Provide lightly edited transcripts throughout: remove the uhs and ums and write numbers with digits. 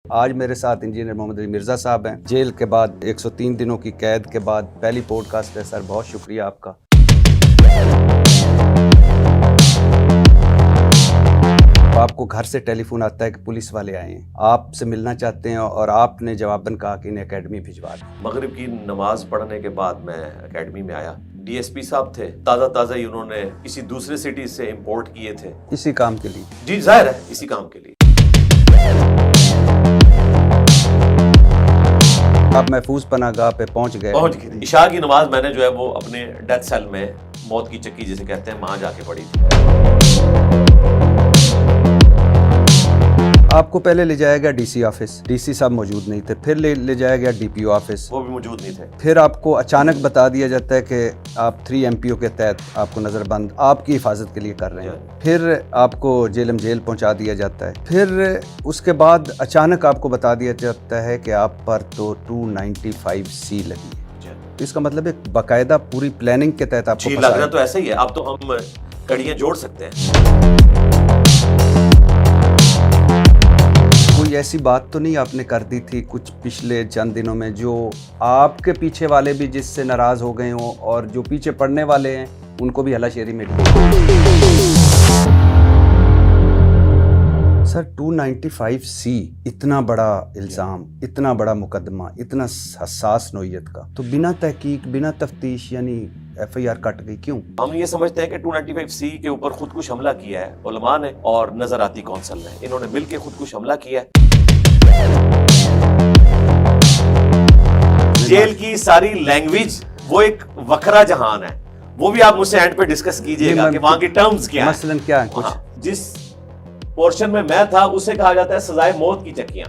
आज मेरे साथ इंजीनियर मोहम्मद अली मिर्ज़ा साहब हैं। जेल के बाद 103 दिनों की कैद के बाद पहली पॉडकास्ट है। सर बहुत शुक्रिया आपका। आपको घर से टेलीफोन आता है कि पुलिस वाले आए हैं, आपसे मिलना चाहते हैं और आपने जवाबन कहा कि इन्हें एकेडमी भिजवा दें। मगरिब की नमाज पढ़ने के बाद मैं एकेडमी में आया। डीएसपी साहब थे, ताज़ा ही उन्होंने किसी दूसरे सिटी से इंपोर्ट किए थे। इसी काम के लिए? जी जाहिर है, इसी काम के लिए। आप महफूज पनागाह पे पहुंच गए। इशा की नमाज मैंने जो है वो अपने डेथ सेल में, मौत की चक्की जिसे कहते हैं, वहां जाके पढ़ी थी। आपको पहले ले जाया गया डीसी ऑफिस, डीसी साहब मौजूद नहीं थे। फिर ले जाया गया डीपीओ ऑफिस, वो भी मौजूद नहीं थे। फिर आपको अचानक बता दिया जाता है कि आप 3 MPO के तहत आपको नज़रबंद आपकी हिफाजत के लिए कर रहे हैं। फिर आपको जेल पहुंचा दिया जाता है। फिर उसके बाद अचानक आपको बता दिया जाता है कि आप पर तो 295C लगी है। इसका मतलब है बाकायदा पूरी प्लानिंग के तहत आपको लग रहा तो ऐसा ही है। अब तो हम कड़ियां जोड़ सकते हैं। कोई ऐसी बात तो नहीं आपने कर दी थी कुछ पिछले चंद दिनों में जो आपके पीछे वाले भी जिससे नाराज हो गए हों और जो पीछे पड़ने वाले हैं उनको भी हलाशेरी मिल गई? सर 295C, इतना बड़ा इल्ज़ाम, इतना बड़ा मुकदमा, इतना हसास नौइयत का, तो बिना तहकीक, बिना तफ्तीश यानी FIR कट गई क्यों? हम ये समझते हैं कि 295C के ऊपर खुदकुश हमला किया है उलमा ने और नजराती कौंसिल ने। इन्होंने मिलकर खुदकुश हमला किया है। जेल की सारी लैंग्वेज वो एक वखरा जहान है। वो भी आप मुझसे एंड पे डिस्कस कीजिएगा कि वहां की टर्म्स क्या है। मसलन क्या है? कुछ जिस पोर्शन में मैं था उसे कहा जाता है सजाए मौत की चक्कियां।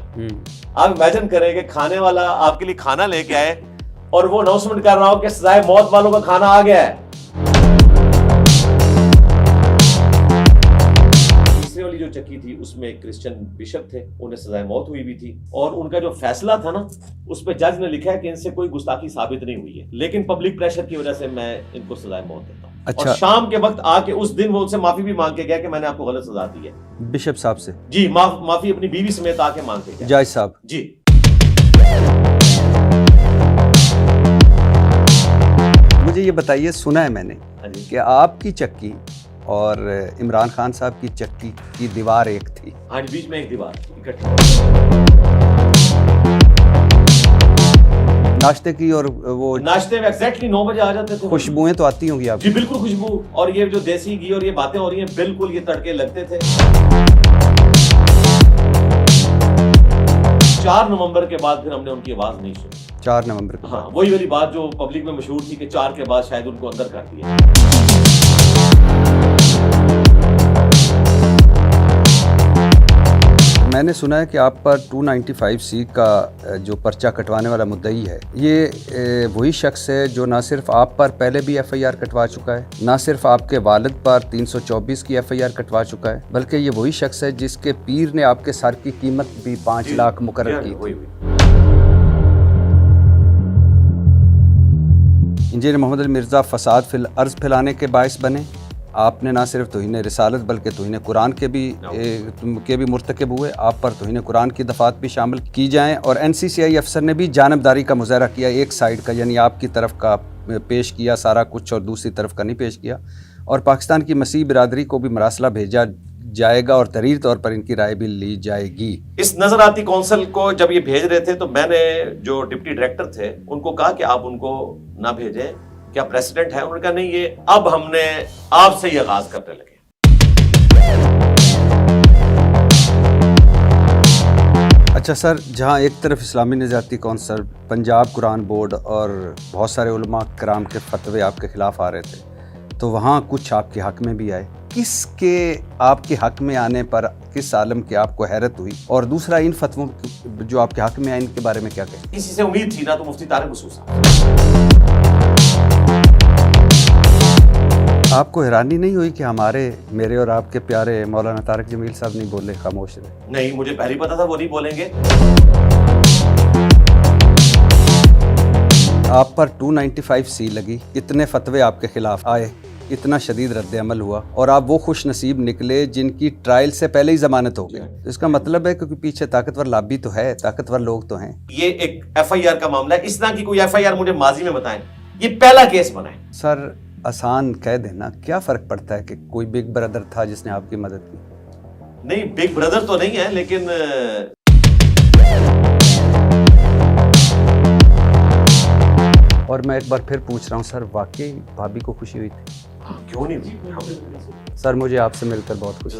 आप इमेजिन करें कि खाने वाला आपके लिए खाना लेके आए और वो अनाउंसमेंट कर रहा हो कि सजाए मौत वालों का खाना आ गया है। तीसरी वाली जो चक्की थी उसमें एक क्रिश्चियन बिशप थे, उन्हें सजाए मौत हुई भी थी और उनका जो फैसला था ना उस पे जज ने लिखा है कि इनसे कोई गुस्ताखी साबित नहीं हुई है, लेकिन पब्लिक प्रेशर की वजह से मैं इनको सजाए मौत देता हूँ। अच्छा। और शाम के वक्त आके उस दिन वो उनसे माफी भी मांग के गया कि मैंने आपको गलत सजा दी है। बिशप साहब से? जी, माफी अपनी बीवी समेत आके मांग के गया। जज साहब जी। मुझे ये बताइए, सुना है मैंने कि आपकी चक्की और इमरान खान साहब की चक्की की दीवार एक थी। हाँ, बीच में एक दीवार इकट्ठी। नाश्ते की और वो नाश्ते में एग्जैक्टली 9 बजे आ जाते थे। खुशबुएं तो आती होंगी आपकी? जी बिल्कुल, खुशबू और ये जो देसी घी और ये बातें हो रही हैं, बिल्कुल ये तड़के लगते थे। 4 नवंबर के बाद फिर हमने उनकी आवाज नहीं सुनी। 4 नवंबर को? हाँ, वही वाली बात जो पब्लिक में मशहूर थी कि 4 के बाद शायद उनको अंदर कर दिया। मैंने सुना है कि आप पर 295C का जो पर्चा कटवाने वाला मुद्दई है, ये वही शख्स है जो ना सिर्फ आप पर पहले भी FIR कटवा चुका है, ना सिर्फ आपके वालिद पर 324 की FIR कटवा चुका है, बल्कि ये वही शख्स है जिसके पीर ने आपके सर की कीमत भी 5 लाख मुकर्रर की थी। इंजीनियर मोहम्मद अली मिर्ज़ा फसाद फिल अर्ज़ फैलाने के बायस बने। आपने ना सिर्फ तौहीन रिसालत बल्कि तौहीन कुरान के भी मुर्तकिब हुए। आप पर तौहीन कुरान की दफ़ात भी शामिल की जाएं और NCCI अफसर ने भी जानबदारी का मुज़ाहरा किया, एक साइड का यानी आपकी तरफ का पेश किया सारा कुछ और दूसरी तरफ का नहीं पेश किया। और पाकिस्तान की मसीह बिरादरी को भी मरासला भेजा जाएगा और तहरीर तौर पर इनकी राय भी ली जाएगी। इस नजराती कौंसिल को जब ये भेज रहे थे तो मैंने जो डिप्टी डायरेक्टर थे उनको कहा कि आप उनको ना भेजें, क्या प्रेसिडेंट है? उन्होंने कहा नहीं, ये अब हमने आपसे ही आगाज करने लगे। अच्छा सर, जहां एक तरफ इस्लामी निजाती कौंसिल, पंजाब कुरान बोर्ड और बहुत सारे उलमा कराम के फतवे आपके खिलाफ आ रहे थे, तो वहाँ कुछ आपके हक में भी आए। किसके आपके हक में आने पर किस आलम की आपको हैरत हुई? और दूसरा, इन फतवों जो आपके हक में आए इनके बारे में क्या कहें? किसी से उम्मीद थी ना तो मुफ्ती तारिक बसूर साहब। आपको हैरानी नहीं हुई कि मेरे और आपके प्यारे मौलाना तारिक जमील साहब नहीं बोले, खामोश रहे? नहीं, मुझे पहले पता था वो नहीं बोलेंगे। आप पर 295C लगी, इतने फतवे आपके खिलाफ आए, इतना शदीद रद्द अमल हुआ और आप वो खुश नसीब निकले जिनकी ट्रायल से पहले ही जमानत हो गई। तो इसका मतलब है क्योंकि पीछे ताकतवर लॉबी तो है, ताकतवर लोग तो हैं। ये एक FIR का मामला है, इस तरह की कोई FIR मुझे माजी में बताएं, ये पहला केस बना है। सर आसान कह देना, क्या फ़र्क पड़ता है कि कोई बिग ब्रदर था जिसने आपकी मदद की? नहीं, बिग ब्रदर तो नहीं है, लेकिन और मैं एक बार फिर पूछ रहा हूँ सर, वाकई भाभी को खुशी हुई थी? क्यों नहीं हुई? सर मुझे आपसे मिलकर बहुत खुशी।